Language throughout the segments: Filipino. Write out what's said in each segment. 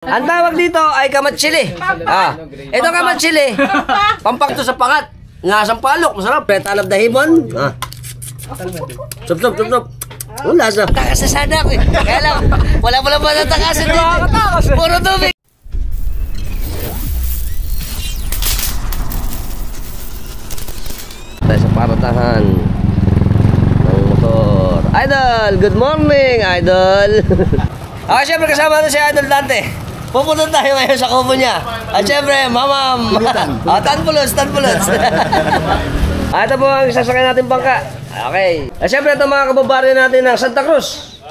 Ang tawag dito ay kamatsili. Ito kamatsili. Pampakto sa pangat. Lasang palok, masarap. Talab dahimon. Sup. Oh, lasa. Takas na sana ako eh. Kaya lang, wala ba natakasan dito? Puro tubig. Tayo sa paratahan ng motor. Idol, good morning, Idol. Ako syempre kasama natin si Idol Dante. Pupunta tayo ngayon sa kubo niya. At syempre, mamam. Tanpulos. Ito po ang sasakyan natin bangka. Okay. At syempre, ito mga kababari natin ng Santa Cruz.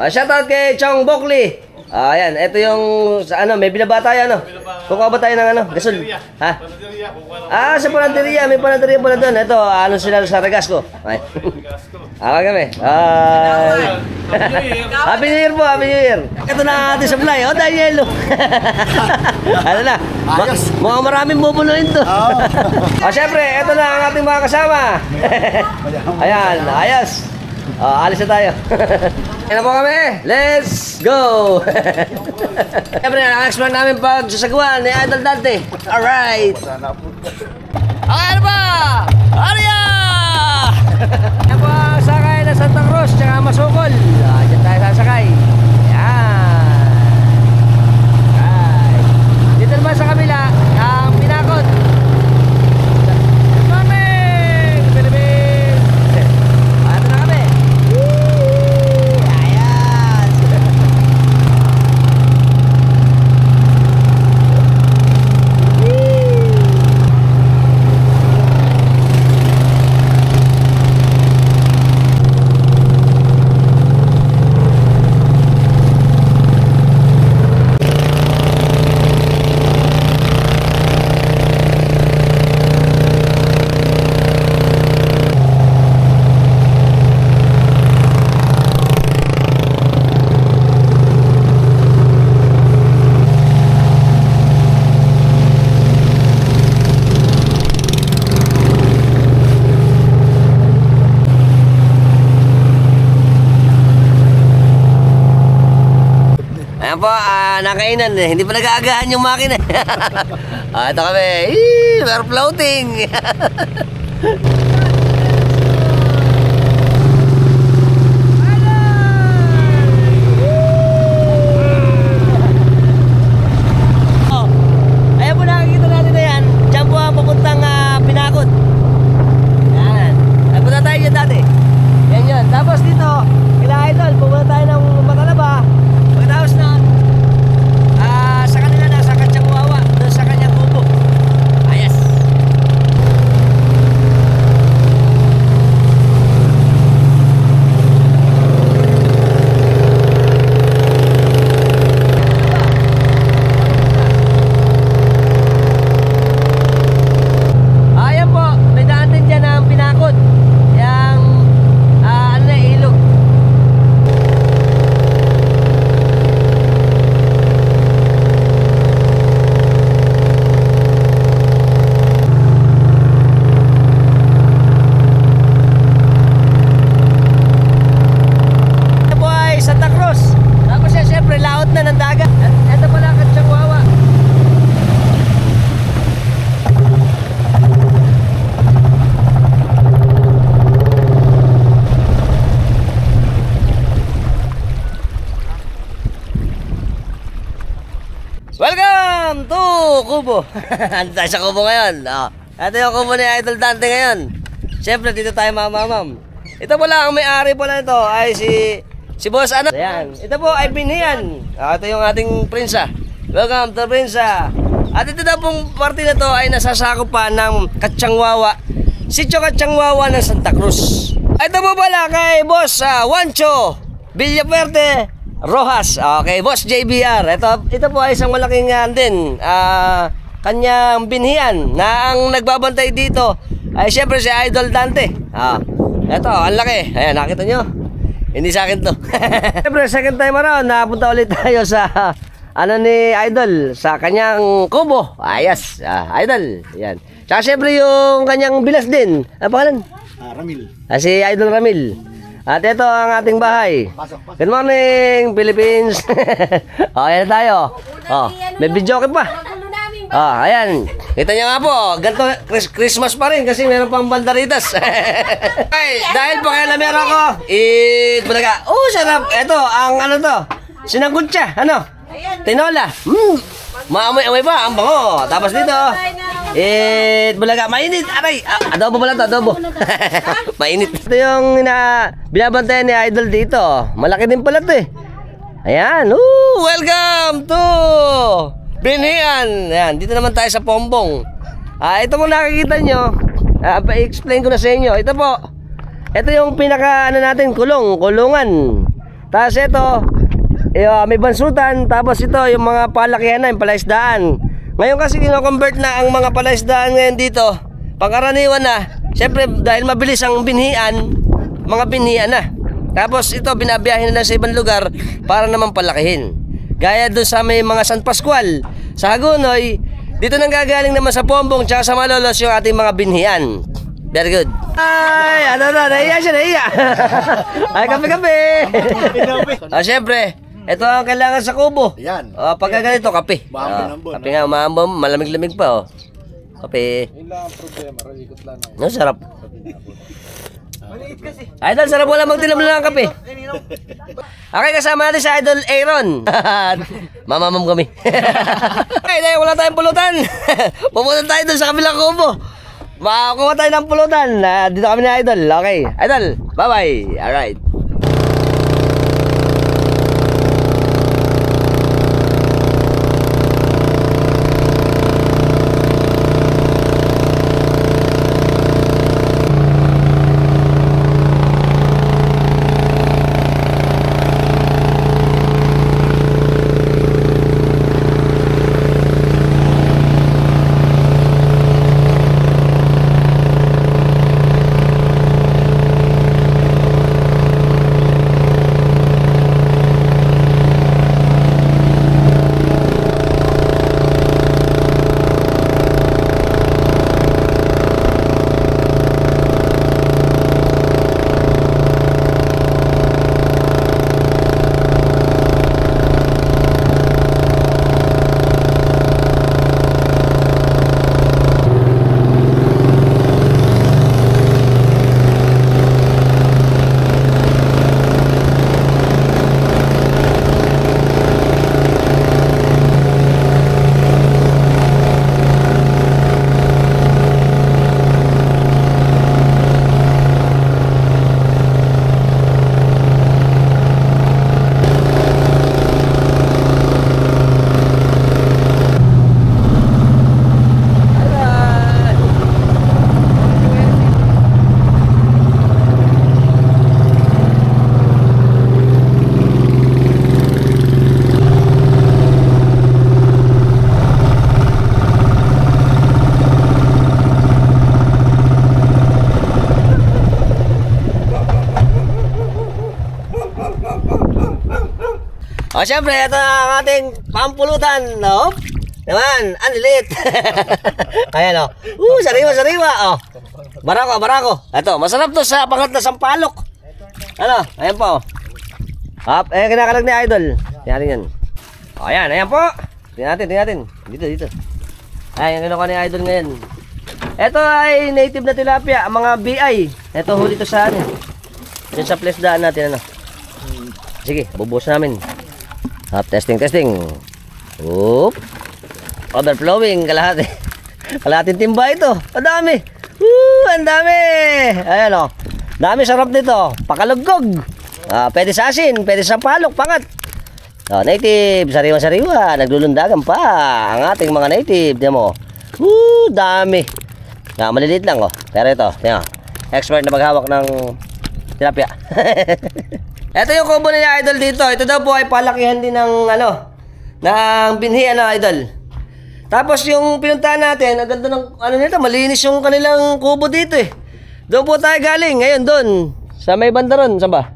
Shoutout kay Chong Bokli. Ayan, ito yung, may binaba tayo, Kukuha ba tayo ng gasol? Ha? Sa Palanteria, may Palanteria pala doon. Ito, sila sa Regasco. Okay. Kami. Happy New Year po, Happy New Year. Ito na ating supply. Dahil yelo. Mukhang maraming bubunuin to. Siyempre, ito na ang ating mga kasama. Ayan, ayos. Alis na tayo. Yan na po kami. Let's go. Siyempre, ang-explore namin pag sasagwan ni Idol Dante. Alright. Okay, ano ba? Arya! Yan po ang sakay na Santa Cruz tsaka Masukol. Diyan tayo sasakay. Yan. Right. Dito naman sa kabila, ang Pinakot. Good morning, Philippines! Ato na kami. Ayan. Ayan po, nakainan eh. Hindi pa nag-aagahan yung makina. Ito kami. We're floating. Ayan po, nakikita natin na yan. Diyan po ang papuntang Pinakot. Yan. Ay, punta tayo dyan dati. Yan yun. Tapos dito, kila Idol, pupunta tayo ng Matalaba. Pagkatapos na sa kanila na sa Katsang Wawa, doon sa kanyang kubo. Ayos. Ayan po, may daan din dyan ang Pinakot. Yang ilog. Santa Cruz. Tapos yan, syempre, laot na ng dagat. Ito pala ang Katsang Wawa. Welcome to Kubo. Ando tayo sa Kubo ngayon. Ito yung Kubo ni Idol Dante ngayon. Syempre, dito tayo mamamam. Ito pala, ang may-ari pala nito ay si Boss Ayan. Ito po ay binhiyan. Ito yung ating prinsa. Welcome to prinsa. At ito na pong parte na to ay nasasakop pa ng Katsang Wawa. Sitio Katsang Wawa ng Santa Cruz. Ito po pala kay Boss Juancho Villaperte Rojas. Okay, Boss JBR. Ito po ay isang malaking kanyang binhiyan na ang nagbabantay dito ay siyempre si Idol Dante. Ito, ang laki. Ayan, nakita nyo? Hindi sa akin to. Siyempre, second time around, napunta ulit tayo sa ni Idol, sa kanyang kubo. Ayos, Idol. Yan. Tsaka siyempre yung kanyang bilas din. Ano pangalan? Ramil. Si Idol Ramil. At ito ang ating bahay. Good morning, Philippines. Ayan na tayo. May video ka pa. Ayan. Kita niyo nga po, ganito Christmas pa rin kasi meron pang banderitas. Ay, dahil po kaya lamero ko, bulaga. Oh, sarap. Ito, ang ano to? Sinangkutsa. Ano? Tinola. Maamoy-amoy pa, ang bango. Tapos dito, bulaga. Mainit. Aray, adobo pala to, adobo. Mainit. Ito yung binabantayan ni Idol dito. Malaki din pala to eh. Ayan. Welcome to Binhian. Ayan, dito naman tayo sa Pombong. Ito mo nakikita nyo. Pa-explain ko na sa inyo. Ito po. Ito yung pinaka natin, kulungan. Tapos ito, may bansutan. Tapos ito yung mga palakihan na, yung palaisdaan. Ngayon kasi kino-convert na ang mga palaisdaan ngayon dito. Pangkaraniwan na. Siyempre dahil mabilis ang binhian, mga binhian na. Tapos ito binabiyahin na sa ibang lugar para naman palakihin. Gaya doon sa may mga San Pascual, sa Hagonoy, dito nang gagaling naman sa Pombong tsaka sa Malolos yung ating mga binhian. Very good. Ay, nahiya siya, nahiya. Ay, kape-kape. Siyempre, ito ang kailangan sa kubo. Yan. Pagka ganito, kape. Kape nga, umaambon, malamig-lamig pa. Kape. Ilang problema, ikot lang. No, sarap. Idol, sarap wala magtinom lang ng kape. Okay, kasama natin si Idol Aaron. Mamamam kami. Okay, dahil wala tayong pulutan. Pumunta tayo doon sa kabilang kubo. Makakuha tayo ng pulutan. Dito kami ni Idol. Okay, Idol, bye-bye. Alright. Siyempre, ito ang ating pampulutan. Naman, ang lilit. Ayan, sariwa. Barako. Ito, masarap to sa pangat na sampalok. Ayan po. Ayan, kinakalag ni Idol. Tingnan yan. Ayan po. Tingnan natin. Dito. Ayan, yung kinuha ni Idol ngayon. Ito ay native na tilapia, mga BI. Ito, huli to sa yun sa place daan natin, Sige, bubuhos namin. Testing. Oop. Overflowing, kalahating timba ito. Ang dami. Ang dami. Ayan dami sarap nito. Pakalugkog. Pwede sa asin, pwede sa palok, pangat. Native, sariwa. Naglulundagan pa ang ating mga native. Diyan mo. Dami. Maliliit lang Pero ito, expert na maghawak ng tilapia. Ito yung kubo ni Idol dito. Ito daw po ay palakihan din ng ng binhian Idol. Tapos yung pinuntahan natin, ang ganda ng nito, malinis yung kanilang kubo dito eh. Doon po tayo galing. Ngayon doon sa may bandaron, saan ba?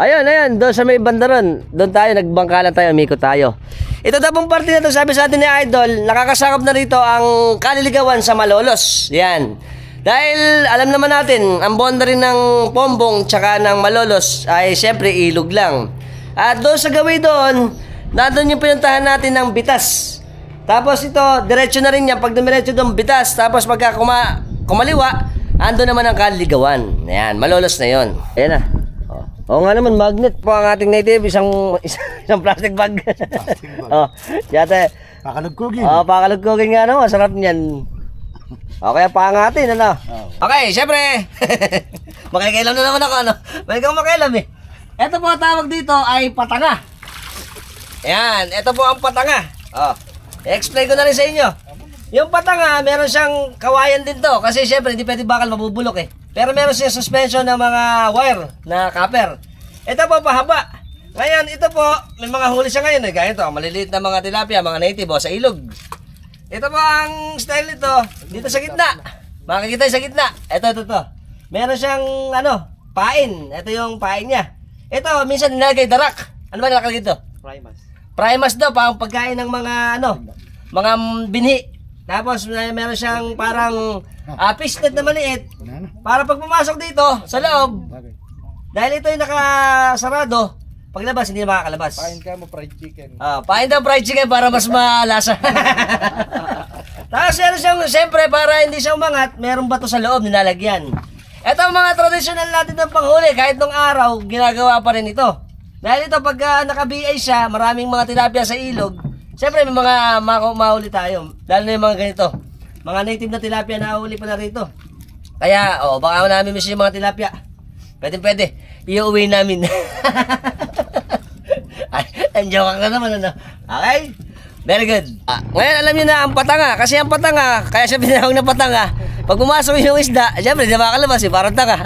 Ayun, doon sa may bandaron. Doon tayo nagbangkalan tayo, umikot tayo. Ito daw pong parte na to, sabi sa atin ni Idol, nakakasakop na rito ang kaliligawan sa Malolos. Yan. Dahil alam naman natin, ang boundary ng Pombong tsaka ng Malolos ay siyempre ilog lang. At doon sa gawin doon, nandun yung pinuntahan natin ng Bitas. Tapos ito, diretso na rin yan. Pag dumiretso doon, Bitas. Tapos pagka kumaliwa, ando naman ang Kaligawan. Ayan, Malolos na yon. Ayan na. Oo nga naman, magnet po ang ating native. Isang plastic bag. Yate. Pakalugkugin. Pakalugkugin nga naman. Masarap niyan. Okay, pangatin, ano? Okay, syempre. Makikailam na naman ako, ano? May kang makailam, eh. Ito po ang tawag dito ay patanga. Ayan, ito po ang patanga. I-explain ko na rin sa inyo. Yung patanga, meron siyang kawayan din to. Kasi syempre, hindi pwede bakal, mabubulok, eh. Pero meron siyang suspension ng mga wire na copper. Ito po, pahaba. Ngayon, ito po, may mga huli siya ngayon, eh. Gaya ito, maliliit na mga tilapia, mga native, sa ilog. Ito po ang style nito, dito sa gitna. Makikita sa gitna. Ito. Meron siyang, pain. Ito yung pain niya. Ito, minsan nilagay darak. Ano ba nilagay dito? Primas daw, pang pagkain ng mga, mga binhi. Tapos, meron siyang parang fishnet na maliit. Para pag pumasok dito, sa loob, dahil ito yung nakasarado, paglabas, hindi na makakalabas. Pain ka mo fried chicken. Pain daw fried chicken para mas malasa. Tapos meron siyang, siyempre, para hindi siya umangat, merong bato sa loob, nilalagyan. Ito ang mga traditional natin ng panghuli. Kahit nung araw, ginagawa pa rin ito. Dahil ito, pag naka-BI siya, maraming mga tilapia sa ilog, siyempre may mga mahuli tayo. Lalo na yung mga ganito. Mga native na tilapia na huli pa na rito. Kaya, baka namin miss yung mga tilapia. Pwede. Iuwi namin. Ay, joke ka naman, ano? Okay? Very good. Ngayon, alam niyo na ang patanga. Kasi ang patanga, kaya siya pinahawag na patanga. Pag pumasok yung isda, siyempre, hindi makalabas, parang tanga.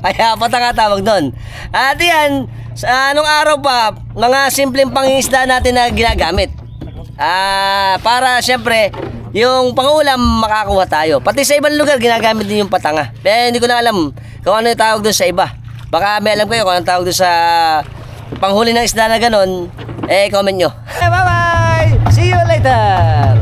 Kaya patanga tawag doon. At yan, sa anong araw pa, mga simpleng pangingisda natin na ginagamit. Para siyempre, yung pangulam makakuha tayo. Pati sa ibang lugar, ginagamit din yung patanga. Pero hindi ko na alam kung ano yung tawag doon sa iba. Baka may alam kayo kung anong tawag doon sa panghuli ng isda na ganon. Comment nyo. Bye-bye! See you later!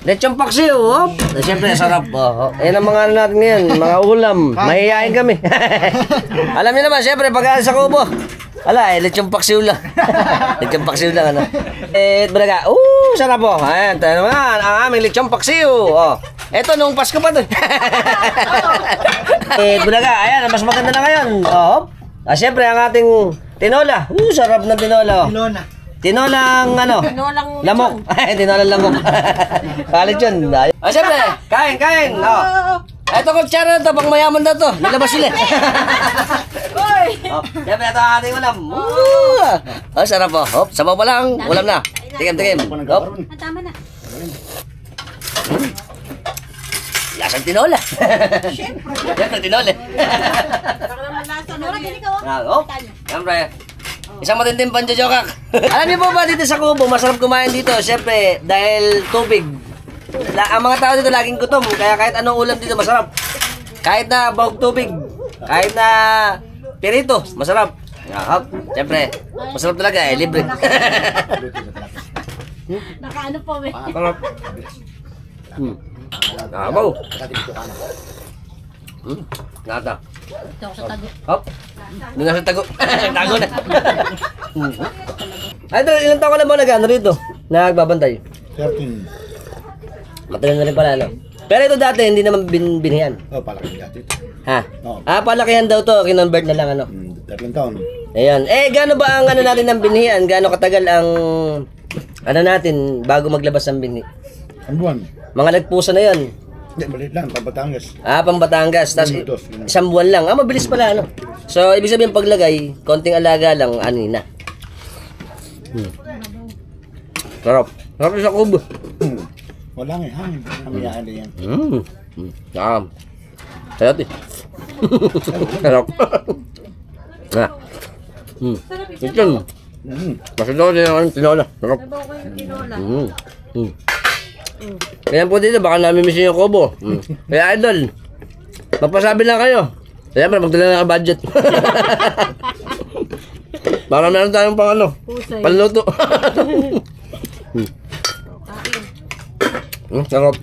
Lechong paksiw, siyempre sarap. Yan ang mga natin ngayon, mga ulam. Mahihayin kami. Alam niyo naman, siyempre, pag sa kubo. Lechong paksiw lang. Lechong paksiw lang, ano. Balaga, sarap po. Ayan, tayo naman, ang aming lechong paksiw. Eto, nung Pasko pa to. Balaga, ayan, mas maganda na ngayon. Siyempre, ang ating tinola. Sarap na tinola. Tinolang lamok. Tinolang lamok. Kalit yun. Siyempre, kain. Ito kutsara na to, pang mayaman na to. Nilabas sila. Siyempre, ito ang ating ulam. Sarap po. Sabaw pa lang, ulam na. Tikim. Tama na. Lasang tinola. Siyempre, tinola. Tinola din ikaw. Siyempre. Isang matinding panjajokak. Alam niyo po ba dito sa Kubo, masarap kumain dito? Siyempre, dahil tubig. Ang mga tao dito laging gutom, kaya kahit anong ulam dito masarap. Kahit na bahog tubig, kahit na pirito, masarap. Siyempre, masarap talaga, libre. Nakaano po, may. Masarap. Nakabaw. Nata. Ito ako sa tago. Doon na sa tago. Tago na. Ilang taon ka na ba nag-ano rito? Nagbabantay? 13. Matagal na rin pala, no? Pero ito dati, hindi naman binhiyan. Palakihan dito. Ha? Oo. Palakihan daw to, kinonvert na lang, ano? 13 taon. Ayan. Gaano ba ang ano natin ng binhiyan? Gaano katagal ang ano natin bago maglabas ng binhi? Ang buwan. Mga nagpusa na yon. Hindi, maliit lang, Pampatangas. Pang Batangas. Tapos isang buwan lang. Mabilis pala, ano? So, ibig sabihin paglagay, konting alaga lang, ani na. Sarap. Sarap sa kubo. Wala nga, hangin. Hamiyaan na yan. Sarap. Sarap eh. Sarap. Ah. Chicken. Masunod din ang tinola. Sarap. Kaya po dito, baka namimiss yung kubo. Kaya idol, magpasabi lang kayo. Siyempre, magdala na budget. Para meron tayong pang ano, panluto. Sarap.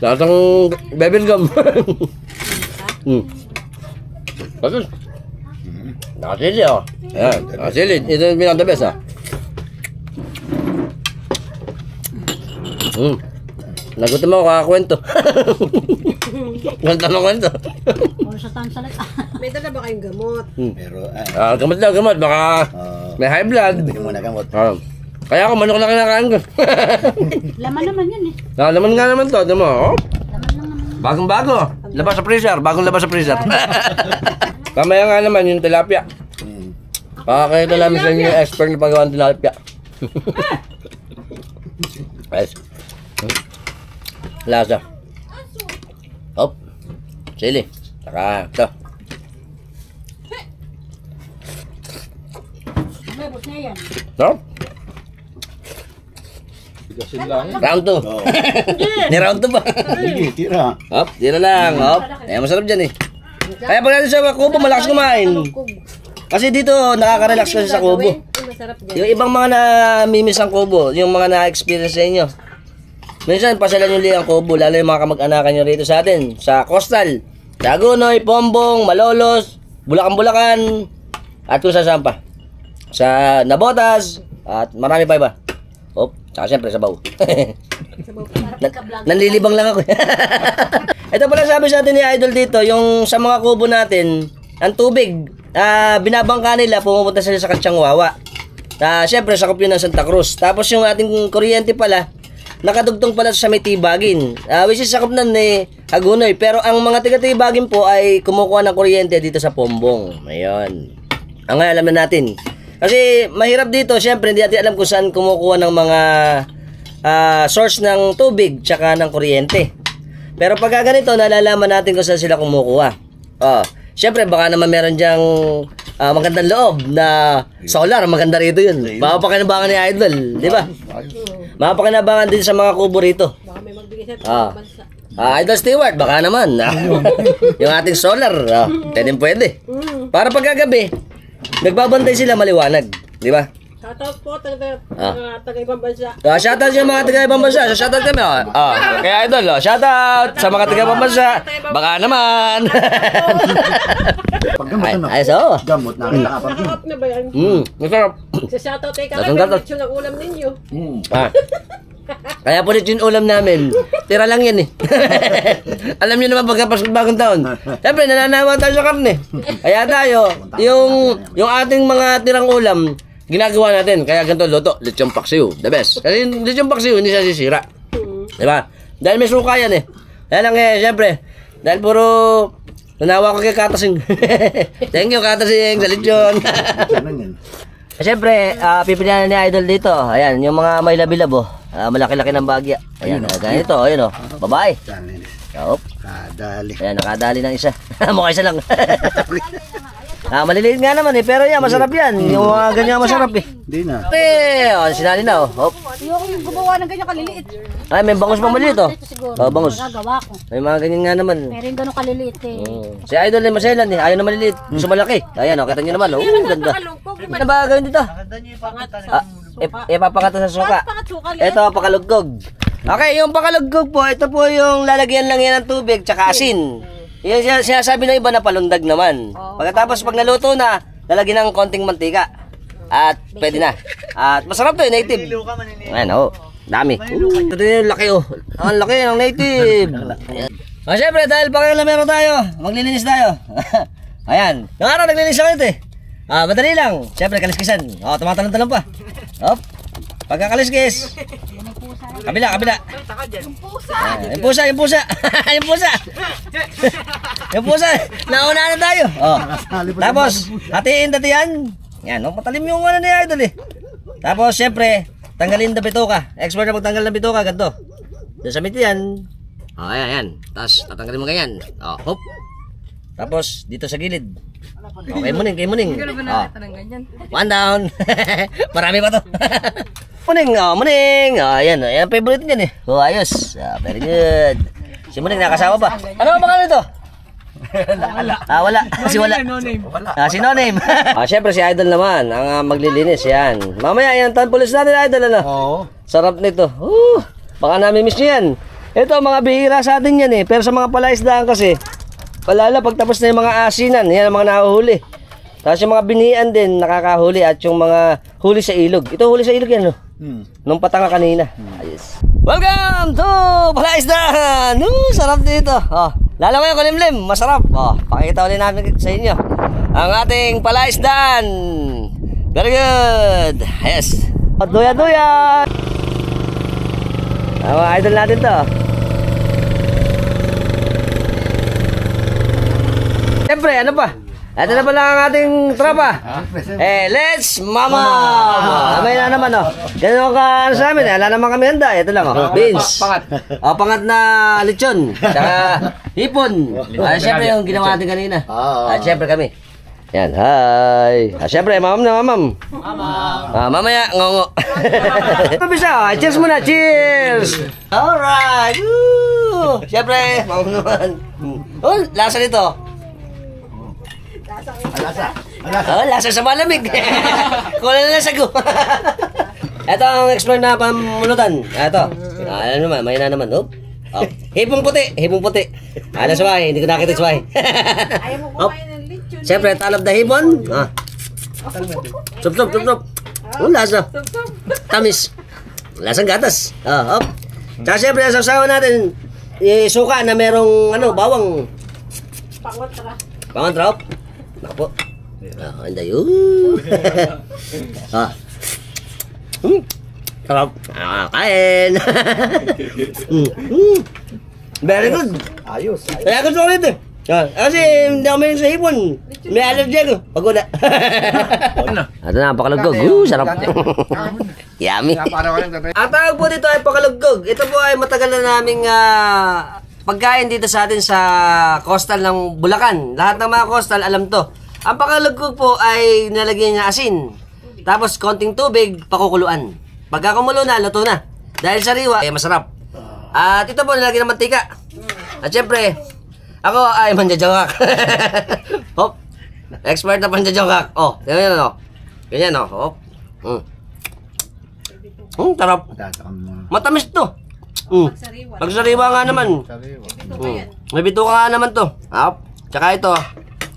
Lahat ng bebel gum. Bakit? Nakasili oh. Ayan, nakasili. Ito yung pinaka the best ah. Nagutom ako kakakwento. Kwento na kwento. Or sa tansalat. May dala ba kayong gamot? Pero, Gamot lang, gamot. Baka may high blood. hindi mo na gamot. Kaya ako, manok na kinakain ko. Laman naman yun eh. Laman nga naman to. Ito mo, oh. Laman lang naman. Bagong-bago. Labas sa freezer. Bagong labas sa freezer. Kamaya nga naman yung tilapia. Pakakita namin sa inyo yung expert na paggawa ng tilapia. Guys. Lasa. Hop. Sili. Saka ito. Labos na yan. No? Bigasin lang. Round 2. Oo. Ni round 2 ba? Sige, tira. Hop. Tira lang. Hop. Ayan, masarap dyan eh. Kaya pag natin sa kubo, malakas kumain. Kasi dito, nakaka-relax kasi sa kubo. Masarap dyan. Yung ibang mga namimiss ang kubo, yung mga na-experience sa inyo. Minsan, pasalan nyo li ang kubo, lalo yung mga kamag-anakan nyo rito sa atin. Sa Coastal, Dagunoy, Pombong, Malolos, Bulacan-Bulacan, at kung saan pa. Sa Nabotas, at marami pa iba. Hop, saka siyempre sa Baw. Nanlilibang lang ako. Ito pala sabi sa atin ni Idol dito, yung sa mga kubo natin, ang tubig, binabangka nila, pumupunta sila sa Katsang Wawa. Siyempre, sakop yun ng Santa Cruz. Tapos yung ating kuryente pala, nakadugtong pala sa may Tibagin. Which is sakop nun ni Hagunoy. Pero ang mga tiga-Tibagin po ay kumukuha ng kuryente dito sa Pombong. Ayun. Ang alam na natin. Kasi mahirap dito, siyempre, hindi natin alam kung saan kumukuha ng mga source ng tubig tsaka ng kuryente. Pero pagka ganito, nalalaman natin kung saan sila kumukuha. Siyempre, baka naman meron dyang magandang loob na solar. Maganda rito yun. Mapapakinabangan ni Idol. Di ba? Mapapakinabangan din sa mga kubo rito. Baka may magbigay sa bansa. Idol Stewart, baka naman. Yung ating solar. Pwede. Para pagkagabi, nagbabantay sila maliwanag. Di ba? Shoutout po talaga mga taga-ibang bansa. Shoutout sa mga taga-ibang bansa. Shoutout kami. Kaya Idol, shoutout sa mga taga-ibang bansa. Baka naman. Pag gamot, ano? Ay, so. Gamot na nakapag Naka-up na ba yan? Masarap. Sa shoutout ay Nasaan kakapit gatot? yung ng ulam ninyo. Kaya po yung ulam namin. Tira lang yan eh. Alam niyo naman pagkapasok bagong taon. Siyempre, nananawa tayo sa karne. Kaya tayo, yung ating mga tirang ulam, ginagawa natin. Kaya ganito, luto, lechong paksiw. The best. Kasi yung lechong paksiw, hindi siya sisira. Diba? Dahil may suka yan eh. Kaya lang eh, siyempre, dahil puro nanawa ko kay Katasing. Thank you, Katasing, sa lechon. Siyempre, pipilihan ni Idol dito. Ayan, yung mga may labi-labo. Malaki-laki ng bagya. Ayan, ganito, ayun o. Babae. Yup. Kadali. Ayan, nakadali ng isa. Mukha isa lang. Maliliit nga naman eh, pero yan, masarap yan. Yung mga ganyan masarap eh. Hindi na. Sinali na oh. Hop. Ayoko yung gumawa ng ganyan kaliliit. Ay, may bangus pa maliit oh. Ito siguro. Bangus. Magagawa ko. May mga ganyan nga naman. Pero yung gano'ng kaliliit eh. Si Idol ay maselan eh. Ayaw na maliliit. Gusto malaki. Ayan oh, kita nyo naman oh. Ganda. Ano ba gawin dito? Ipapakata sa suka. Ito, pakalugkog. Okay, yung pakalugkog po, ito po yung lalagyan lang yan ng tubig tsaka asin. Yung sinasabi ng iba na palundag naman. Pagkatapos pag naluto na, lalagyan ng konting mantika. At pwede na. At masarap to, native. Ayan oh, dami. Ito din yung laki oh. Ang laki ng native. Siyempre, dahil pakialamero tayo, maglilinis tayo. Ayan, yung araw naglinis ako ito eh. Madali lang. Siyempre, kaliskisan. Tumatalon-talon pa. Hop. Pagkakaliskis. Kabila. Yung pusa. Yung pusa. Nauna na tayo. Tapos, hatiin dati yan. Yan, no? Matalim yung ano ni Idol eh. Tapos, syempre, tanggalin na bituka. Expert na magtanggal ng bituka, ganito. Diyan sa mito yan. O, ayan. Tapos, tatanggalin mo ganyan. O, hop. Tapos, dito sa gilid. O, kay Muning. O, one down. Marami pa to. Muning. Ayan, ayan, favorite niyan eh. O, ayos. Very good. Si Muning, nakasawa ba? Ano ang pangalan ito? Wala. Kasi wala. Si No Name. Siyempre si Idol naman ang maglilinis yan. Mamaya yan tanpulis natin Idol ano. Oo. Sarap nito. Baka nami-miss nyo yan. Ito mga bihira sa atin yan eh. Pero sa mga palaisdaan kasi palala pag tapos na yung mga asinan, yan ang mga nahuhuli. Tapos yung mga binian din nakakahuli at yung mga huli sa ilog. Ito huli sa ilog yan no. Nung patanga kanina. Ayos. Welcome to Palaisdaan. Sarap dito. Lalo ngayon kulimlim, masarap. Pakikita ulit namin sa inyo ang ating palaisdaan. Very good. Yes. Duya. Idol natin to. Siyempre, ano pa? Ito na pala ang ating tropa. Let's mama! May na naman Ganun ka ano sa amin. Wala naman kami handa. Ito lang beans. Pangat na lechon. Tsaka hipon. Siyempre yung ginawa natin kanina. Siyempre kami. Yan, hi. Siyempre, mamam na mamam. Mamaya, ngongo. Pabisa, cheers muna, cheers! Alright! Siyempre, mamam naman. Lasa nito. Lasa sa malamig. Kulang na sago. Ito ang explore na pamulutan. Ito. Ano naman, may na naman. Hipong puti. Ano sa bahay? Hindi ko nakita sa bahay. Ayaw mo kumain ng lechon. Siyempre, talab na hipon. Sup. Lasa. Tamis. Lasang gatas. Tsaka siyempre, sasawa natin suka na merong bawang. Pangontrap. Naku po. Anday. Sarap. Kain. Very good. Ayos. Kaya gusto ko rin eh. Kasi hindi ako mahilig sa hipon. May allergy ako. Pag wala. Ito na, pakalugog. Sarap. Yummy. Ang tawag po dito ay pakalugog. Ito po ay matagal na naming pagkain dito sa atin sa coastal ng Bulacan. Lahat ng mga coastal alam to. Ang pakalugog po ay nalagyan niya asin. Tapos konting tubig, pakukuluan. Pagka kumulo na, luto na. Dahil sariwa, masarap. At ito po nilagyan ng mantika. At syempre, ako ay manjajangak. Hop. Expert na manjajangak. Ganyan Ganyan Hop. Tarap. Matamis to. Pagsariwa nga naman. May bituka nga naman to. Tsaka ito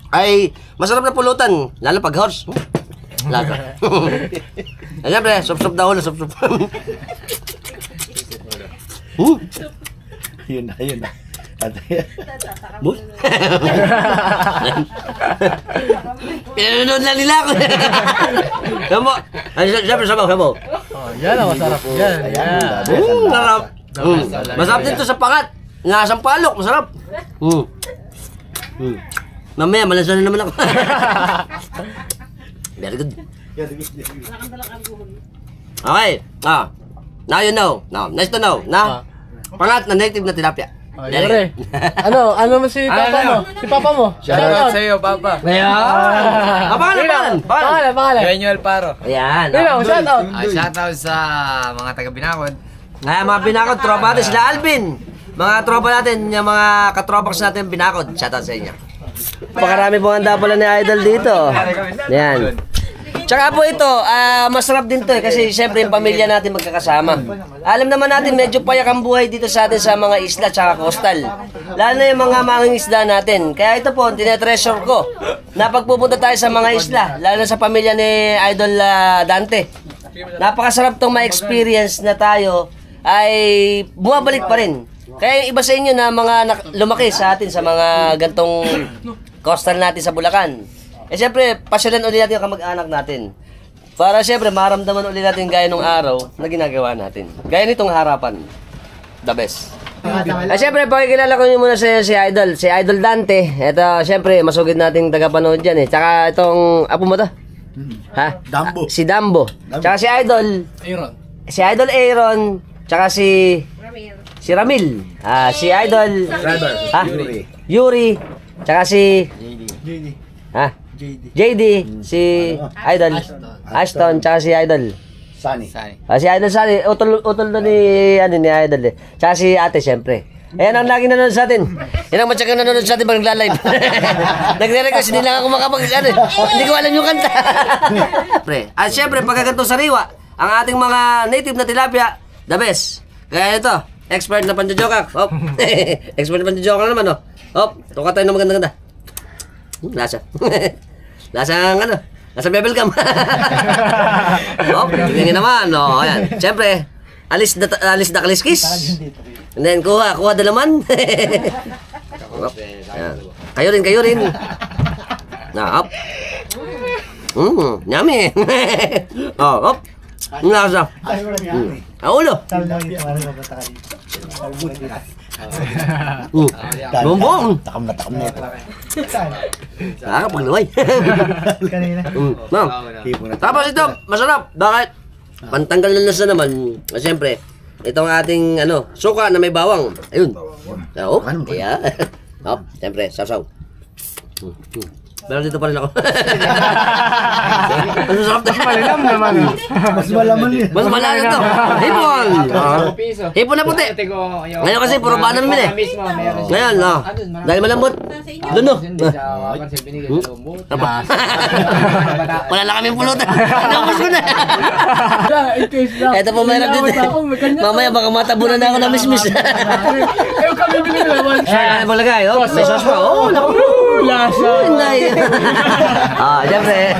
ay masarap na pulutan. Lalo pag horse. Lasa. Siyempre, sup-sup daw na sup-sup. Yun na. Pinanonood lang nila ako. Sabo. Siyempre, sabaw. Yan ang masarap. Yan. Sarap. Masarap din to sa pangat. Ngasang palok, masarap. Mamaya, malansa na naman ako. Very good. Okay. Now you know. Nice to know. Pangat na native na tilapia. Yore. Ano mo si papa mo? Si papa mo? Shoutout sa iyo, Papa. Pangalan. Pangalan. Manuel Paro. Ayan. Shoutout. Shoutout sa mga taga-Binakod. Mga binakod, tropa natin, sila Alvin. Mga tropa natin, yung mga katropax natin binakod. Shoutout sa inyo. Pakarami pong handa pala ni Idol dito. Yan. Tsaka po ito, masarap din to kasi siyempre yung pamilya natin magkakasama. Alam naman natin medyo payak ang buhay dito sa atin sa mga isla tsaka coastal. Lalo na yung mga manging isda natin. Kaya ito po, tinetreasure ko na pagpupunta tayo sa mga isla, lalo na sa pamilya ni Idol Dante. Napakasarap tong ma-experience na tayo ay bumabalik pa rin. Kaya yung iba sa inyo na mga lumaki sa atin sa mga gantong coastal natin sa Bulacan. Siyempre, pasyalan ulit natin yung kamag-anak natin. Para siyempre, maramdaman ulit natin gaya nung araw na ginagawa natin. Gaya nitong harapan. The best. Siyempre, pakikilala ko nyo muna si Idol. Si Idol Dante. Ito, siyempre, masugid nating tagapanood dyan eh. Tsaka itong, apo mo to? Ha? Dambo. Si Dambo. Tsaka si Idol. Aaron. Si Idol Aaron. Tsaka si Ramil. Si Idol. Ha? Yuri. Tsaka si ha? JD. Si Idol. Ashton. Tsaka si Idol. Sunny. Si Idol Sally, utol doon ni Idol eh. Tsaka si ate, syempre. Ayan ang laging nanonood sa atin. Yan ang matyagang nanonood sa atin pag nagla-live. Nagre-request, hindi lang ako hindi ko alam yung kanta. At syempre, pagkaganto sariwa, ang ating mga native na tilapia, the best. Kaya ito, expert na panjojokak. Hop. Expert na panjojokak naman, oh. Hop, tuka tayo ng maganda-ganda. Lasa. Lasa ang nasa bebel cam. Oh, tingin naman. Oh, ayan. Siyempre, alis na kaliskis. And then, kuha dalaman. Oh, ayan. Kayo rin. Na, up. Yummy. Oh, up. Ang lasa. Ulo. Bumbong. Takam na ito. Nakakapagluway. Kanina. Tapos ito, masarap. Bakit? Pantanggal na lasa naman. Siyempre, itong ating suka na may bawang. Ayun. Oh, kaya. Hop, siyempre, sasaw. Pero dito pa rin ako. Ang sarap na. Malinam naman. Mas malaman yun. Mas malalim to. Hipon. Hipon na puti. Ngayon kasi puro banam min eh. Ngayon, dahil malambot. Doon no. Wala lang kaming pulutan. Naubos ko na. Ito po mayroon dito. Mamaya baka matabunan na ako na mismis. Ayaw kami binilalawan. Kaya malagay. May sauce pa. Oh, naku. Lasa. Siyempre.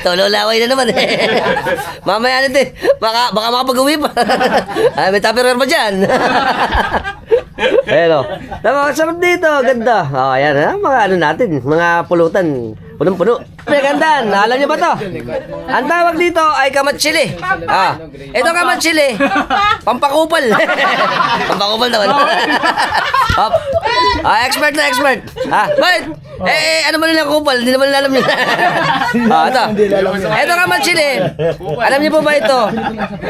Tulolaway na naman eh. Mamaya natin, baka makapag-uwi pa. May tupperware pa dyan. Ayun o. Napakasarap dito, ganda. Ayan, mga natin, mga pulutan. Punong-puno. Gandaan, alam niyo ba to? Ang tawag dito ay kamatsili. Ito kamatsili. Pampakupal. Pampakupal naman. Expert na expert. Bakit? Ano man nila kupal? Hindi naman alam nila. Ito kamatsili. Alam niyo po ba ito?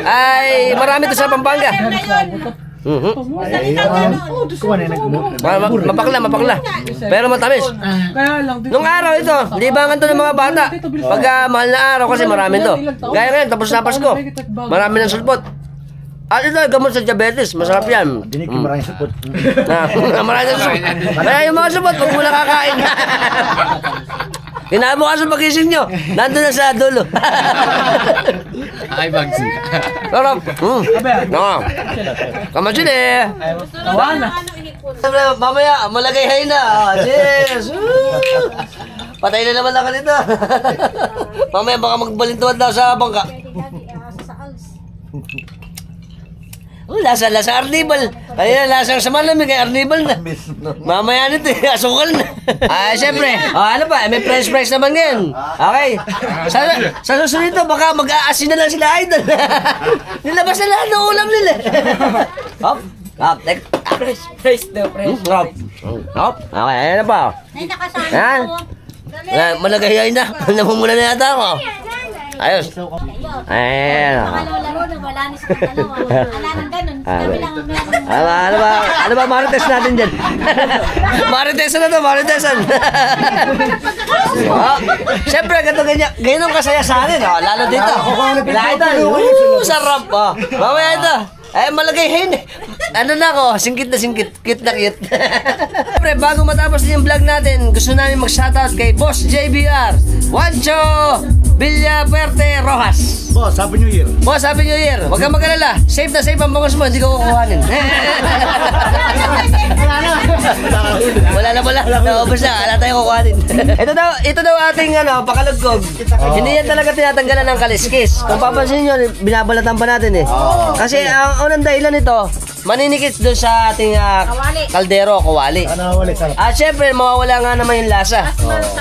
Ay marami ito sa Pampanga. Mapakla. Pero matamis. Nung araw ito, libangan to ng mga bata. Pagka mahal na araw kasi marami to. Gaya ngayon, tapos na Pasko. Marami ng sulpot. At ito, gamot sa diabetes. Masarap yan. Dinig yung maraming supot. Maraming sulpot. Kaya yung mga sulpot, huwag mo na kakain. Kinabukasan pagising nyo, nandun na sa dulo. Ay, bags. Sarap. Kamatsili. Mamaya, malagay hay na. Cheers. Patay na naman ako nito. Mamaya baka magbalintuan daw sa bangka. Lasa Arnibal. Kanina lasang sa malamig kay Arnibal na. Mamaya nito, asukal na. Siyempre. Ano pa? May French fries naman ngayon. Okay. Sa susunod ito, baka mag-aasin na lang sila Idol. Nilabas na lahat ng ulam nila. Hop. Fresh daw, fresh. Hop. Okay, ayan na pa. Yan. Malagayain na. Namumula na yata ako. Ayos. Ayan. Laro na wala ni sa dalawa. Ala nang ganun. Kami lang ang Ano ba marites natin dyan? Maritesan na to, maritesan. Siyempre, ganyan ang kasaya sa atin. Lalo dito. Sarap. Mamaya ito. Malagay hin. Ano na ako, singkit na singkit. Cute na cute. Siyempre, bago matapos din yung vlog natin, gusto namin mag-shoutout kay Boss JBR, Juancho Villafuerte Rojas. Boss, Happy New Year. Boss, Happy New Year. Huwag kang mag-alala. Safe na safe ang bangos mo. Hindi ko kukuhanin. Wala na. Naubos na. Wala tayong kukuhanin. ito daw ating pakalugkog. Hindi yan talaga tinatanggalan ng kaliskis. Kung papansin nyo, binabalatan pa natin eh. Kasi ang unang dahilan nito, maninikit doon sa ating kaldero, kawali. At syempre, mawawala nga naman yung lasa.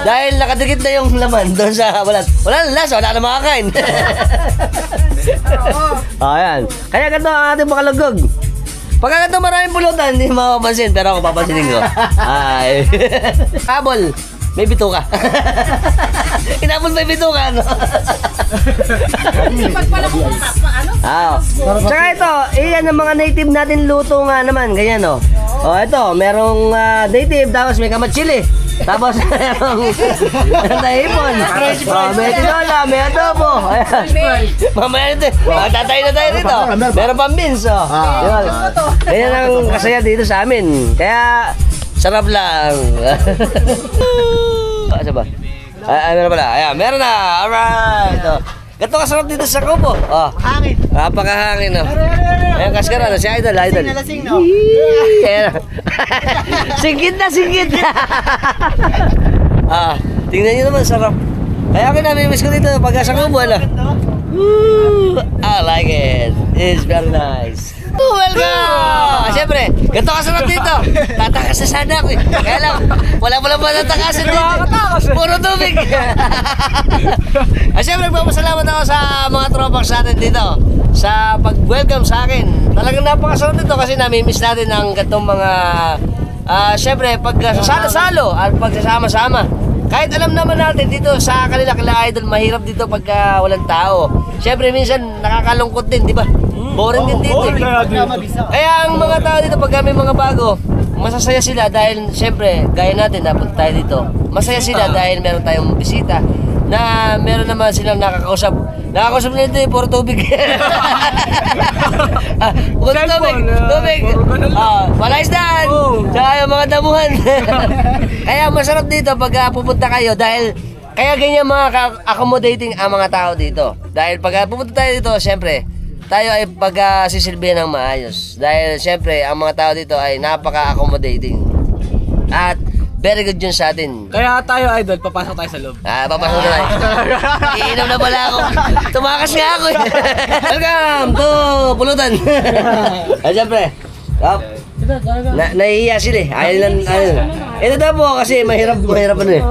Dahil nakadikit na yung laman doon sa wala nang lasa, wala na makakain. Ayan. Kaya ganito ang ating makalugog. Pagka ganito maraming pulutan, hindi mapapansin. Pero ako papansinin ko. Ay. Habol. may bituka. Inabot may bituka, no? Pag pala kung ano? Tsaka ito, iyan ang mga native natin luto nga naman, ganyan, no? Oh, ito, merong native, tapos may kamatsili. Tapos merong naipon. May tinola, may adobo. Ayan. Mamaya nito, tatay na tayo dito. Meron pang beans, oh. Yun. Ganyan ang kasaya dito sa amin. Kaya, sarap lang. Asa ba? Ay, meron pala. Ayan, meron na. Alright. Oh. Ganito kasarap dito sa Kubo. Oh. Hangin. Napakahangin, no? Ayan, kaskara na. Si Idol, Idol. Nalasing, no? Ayan. Singkit na, singkit na. Tingnan nyo naman, sarap. Kaya ako namimiss ko dito pag sa Kubo, ano? Woo! I like it. It's very nice. Welcome! Siyempre, ganito kasarap dito. Tatakas na sana ako eh. Kaya lang, wala ba natakasan dito? Puro tubig. Siyempre, magpapasalamat ako sa mga tropa sa atin dito sa pag-welcome sa akin. Talagang napakasarap dito kasi namimiss natin ang ganitong mga siyempre, pagsasalo-salo at pagsasama-sama. Kahit alam naman natin dito sa kanila Idol, mahirap dito pagka walang tao. Siyempre, minsan nakakalungkot din, di ba? Boring din dito. Kaya ang mga tao dito, pag may mga bago, masasaya sila dahil siyempre, gaya natin, napunta tayo dito. Masaya sila dahil meron tayong bisita na meron naman silang nakakausap. Nakakausap nila ito, puro tubig. Puro tubig. Malaisdan. Tsaka yung mga damuhan. Kaya masarap dito pag pupunta kayo dahil kaya ganyan mga accommodating ang mga tao dito. Dahil pag pupunta tayo dito, siyempre, tayo ay pag-sisilbihan ng maayos. Dahil siyempre, ang mga tao dito ay napaka-accommodating. At very good yun sa atin. Kaya tayo, Idol, papasok tayo sa loob. Papasok na tayo. Iinom na pala ako. Tumakas nga ako eh. Welcome to Pulutan. Siyempre, nahihiya sila eh. Ayaw lang. Ito daw po kasi mahirap ano eh.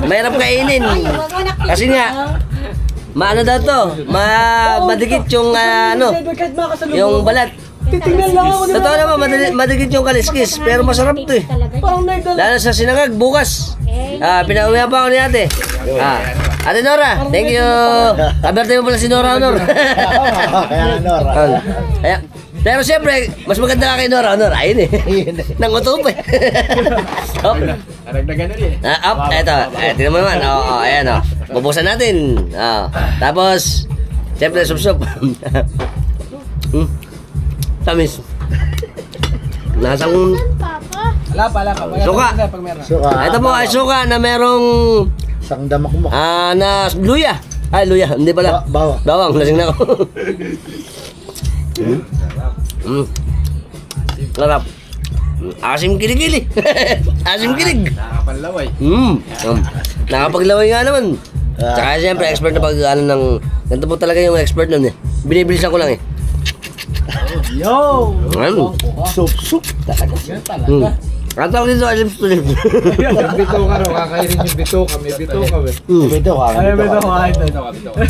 Mahirap kainin. Kasi nga, maano daw to? Madikit yung yung balat. Titingnan lang ako. Totoo naman, madikit yung kaliskis. Pero masarap to eh. Lalo sa sinangag, bukas. Pinauwihan pa ako ni ate. Ate Nora, thank you. Kaberte mo pala si Nora, Honor. Kaya Nora. Pero siyempre, mas maganda ka kay Nora, Honor. Ayun eh. Nangutup eh. Naragdagan na rin. Eto. Tingnan mo naman. Ayan o. Bubuksan natin. Tapos, siyempre, sup-sup. Tamis. Nasang Wala pa. suka. Suka. Ito po ay suka na merong Isang damak-mak. na luya. Ay, luya. Hindi pala. Bawang. Bawang. Lasing na ako. Sarap. Asim kilig-kilig. Asim kilig. Nakapanlaway. Nakapaglaway nga naman. Tsaka siyempre, expert na pag ganito po talaga yung expert nun eh. Binibilisan ko lang eh. Yo! Soup. Ang tawag dito, alim to live. Bito ka ro, kakainin yung bito ka. May bito ka ba? Bito ka.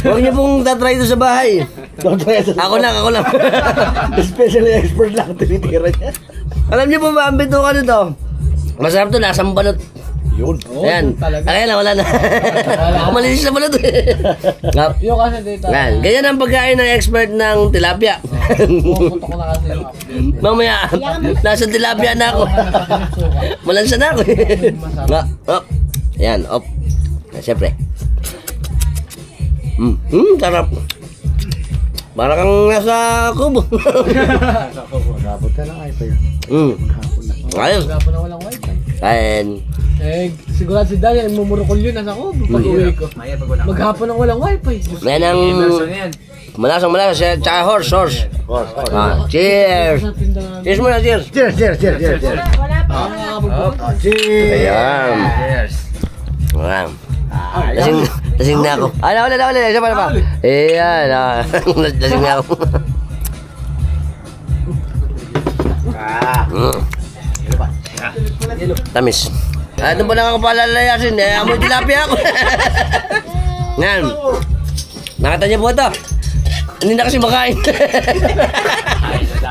Huwag niyo pong tatry ito sa bahay. Ako lang. Special expert lang tinitira niya. Alam niyo po ba ang bituka nito? Masarap to, lasang balot. Yun. Ayan. Ayan na, wala na. Malinis na balot. Yung kasi dito. Yan. Ganyan ang pagkain ng expert ng tilapia. Pupunta ko na kasi yung update. Mamaya, nasa tilapia na ako. Malansa na ako. Ayan, op. Siyempre. Sarap. Para kang nasa Kubo. Gabot ka lang ay pa yun. Ayos. Maghapon na walang wifi. Kain. Sigurado si Daniel, mumurukol yun nasa ko pag uwi ko. Maghapon na walang wifi. Yan ang malasang tsaka horse. Cheers. Cheers muna, cheers. Cheers. Wala pa. Ayan. Cheers. Ayan. Lasing na ako. Wala. Isa pa. Ayan. Lasing na ako. Tamis. Ito pa lang ako palalayasin. Amoy tilapia ako. Ngayon. Nakita niyo po ito. Hindi na kasi makain.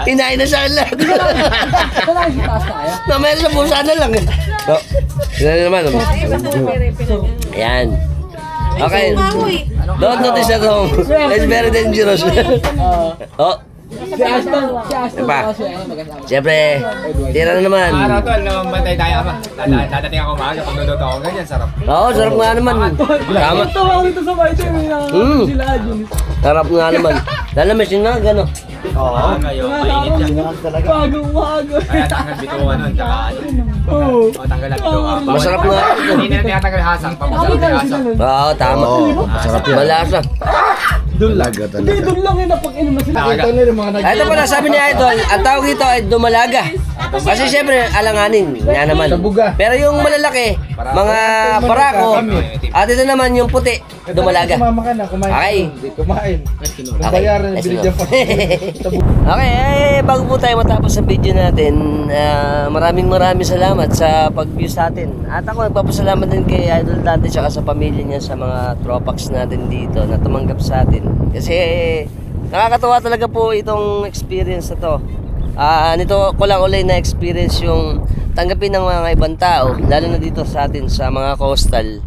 Hinain na sa akin lahat. Mamaya sa pusa na lang. So, sila naman. Ayan. Okay. Don't notice at home. It's very dangerous. Oh. Si Ashton Diba? kasi ano magkasama. Siyempre, tira na naman. Araw to, alam mo, bantay tayo ba? Dadating ako maaga, pag nuluto ako ganyan, sarap. Oo, sarap nga naman. Tama. Tawa ko dito sa bahay ko, may sila Jun. Sarap nga naman. Lalamesin na, gano'n. Oo, ngayon, mainit yan. Bagong umaga. Kaya tanggal bituan nun, tsaka ano. Oo. O, tanggal ang bituan. Masarap nga. Hindi na tinatanggal hasang, pamasarap yung hasang. Oo, tama. Masarap yan. Malasa. Dulaga Hindi, talaga. doon lang yun napag-inom na sila. Talaga. Ito pala, sabi ni Idol, ang tawag dito ay dumalaga. Kasi siyempre, alanganin. Nga naman. Sabuga. Pero yung malalaki, mga parako, at ito naman yung puti, dumalaga. Kumama ka na, kumain. Okay. Hindi kumain. Okay, Bayaran, let's binigyan go. pa. Okay, bago po tayo matapos sa video natin, maraming salamat sa pag-view sa atin. At ako nagpapasalamat din kay Idol Dante tsaka sa pamilya niya sa mga tropax natin dito na tumanggap sa atin. Kasi nakakatawa talaga po itong experience na to. Nito ko lang ulit na experience yung tanggapin ng mga ibang tao, lalo na dito sa atin sa mga coastal.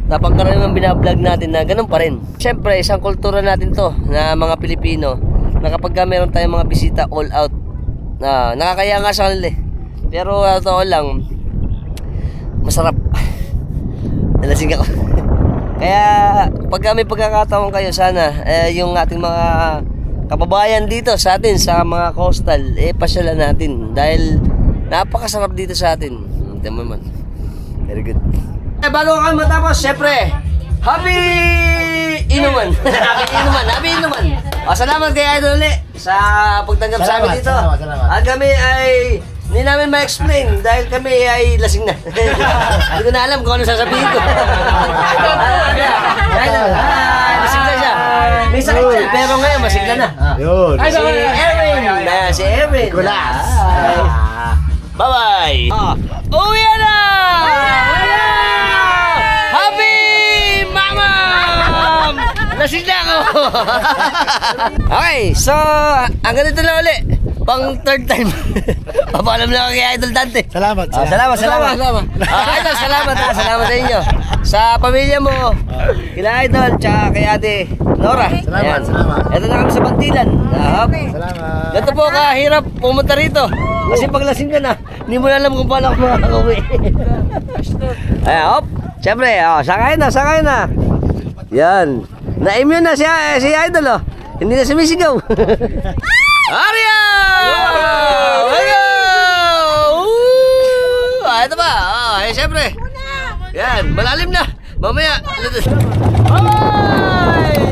Napagkaraniwang binablog natin na ganun pa rin. Siyempre, isang kultura natin to na mga Pilipino na kapag meron tayong mga bisita all out, nakakaya nga sa kanila eh. Pero totoo lang, masarap. Nalasing ako. Kaya pag may pagkakataon kayo, sana yung ating mga kababayan dito sa atin sa mga coastal, pasyalan natin dahil napakasarap dito sa atin. Tama naman. Very good. Bago ka matapos, syempre, happy inuman. Happy inuman. Salamat kay Idol ulit sa pagtanggap sa amin dito. Salamat. At kami ay hindi namin ma-explain dahil kami ay lasing na. Hindi ko na alam kung ano sasabihin ko. Lasing na siya. May sakit siya, pero ngayon masigla na. Yun. Si Erin. Si Erin. Kulas. Bye-bye. Uwi na! Happy Mamam! Lasing na ako. Okay, so hanggang dito na uli. Pang third time. Papaalam lang ako kay Idol Dante. Salamat. Salamat. Idol, salamat sa inyo. Sa pamilya mo, kila Idol, tsaka kay Ate Nora. Salamat. Ito na kami sa Bantilan. Salamat. Ganito po kahirap pumunta rito. Kasi pag lasing ka na, hindi mo na alam kung paano ako makakauwi. Hop. Siyempre, sakay na. Yan. Na-immune na si Idol, oh. Hindi na sumisigaw. Arya! Ito ba? Siyempre. Yan, malalim na. Mamaya. Bye!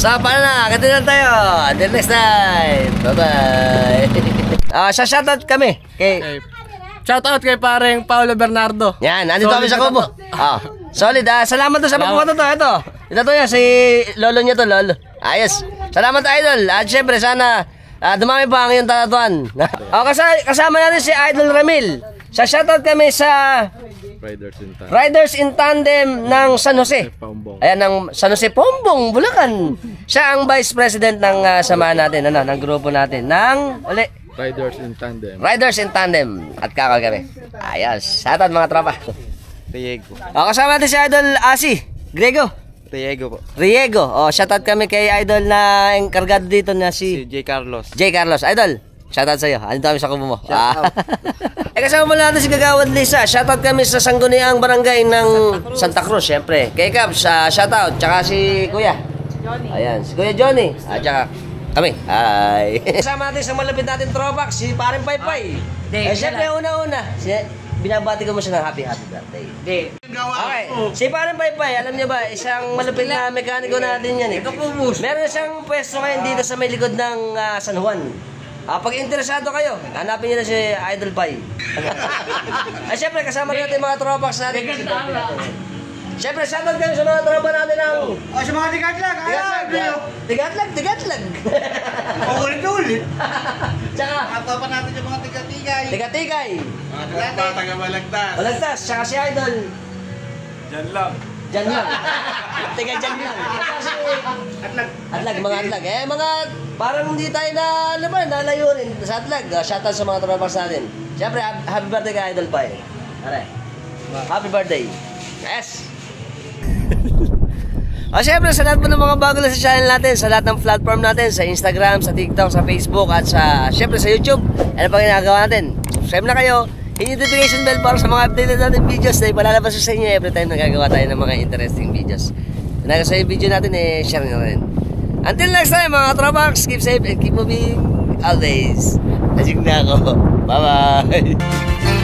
So, paano na? Ganito lang tayo. Until next time. Bye-bye. Shoutout kami. Shoutout kay pareng Paolo Bernardo. Yan, nandito kami sa Kubo. Solid. Salamat doon sa pagpupunta to. Ito yan, si lolo niya to, lolo. Ayos. Salamat, Idol. At syempre, sana dumami pa ang iyong tatatuan. Kasama natin si Idol Ramil. Shoutout kami sa Riders in Tandem ng San Jose. Ayan, ng San Jose Pombong, Bulacan. Siya ang Vice President ng samahan natin, ng grupo natin, ng Riders in Tandem. Riders in Tandem. At kakal kami. Ayos. Shoutout mga tropa. Riego. Kasama natin si Idol Asi. Grego. Riego po. Riego. Shoutout kami kay Idol na enkargado dito na Si si J. Carlos. J. Carlos. Idol, shoutout sa'yo. Andito kami sa kubo mo. Kasama mo natin si Gagawad Lisa. Shoutout kami sa Sangguniang Barangay ng Santa Cruz, syempre. Kay Caps, shoutout. Tsaka si Kuya. Ayan, si Kuya Johnny. Tsaka kami. Ay. Kasama natin sa malapit natin throwback, si Paring Paypay. Syempre, una-una. Binabati ko mo siya ng happy birthday. Okay. Si Paring Paypay, alam niyo ba, isang malupit na mekaniko natin yan eh. Meron siyang pwesto ngayon dito sa may likod ng San Juan. Pag interesado kayo, hanapin niyo na si Idol Pai. Ay, syempre, kasama natin mga throwbacks natin. Syempre, shoutout kayo sa mga tropa natin ng... Sa mga tigatlag. Tigatlag. Ulit. Tsaka, Ang tropa natin yung mga tigatigay. tigatigay. Mga taga Balagtas. Balagtas, tsaka si Idol. Diyan lang. Diyan lang. Tiga dyan lang. Atlag, mga atlag. Mga parang hindi tayo na, nalayo rin sa atlag. Shoutout sa mga tropas natin. Siyempre, happy birthday ka, Idol Pai. Aray. Happy birthday. Yes! Siyempre, sa lahat po ng mga bago na sa channel natin, sa lahat ng platform natin, sa Instagram, sa TikTok, sa Facebook, at siyempre sa YouTube, ano pa ginagawa natin? Subscribe na kayo, hit notification bell para sa mga updated natin videos na ipalalabas sa inyo every time nagagawa tayo ng mga interesting videos. Kung nagustuhan yung video natin, share nyo rin. Until next time, mga tropax, keep safe and keep moving always. Nasig na ako. Bye-bye!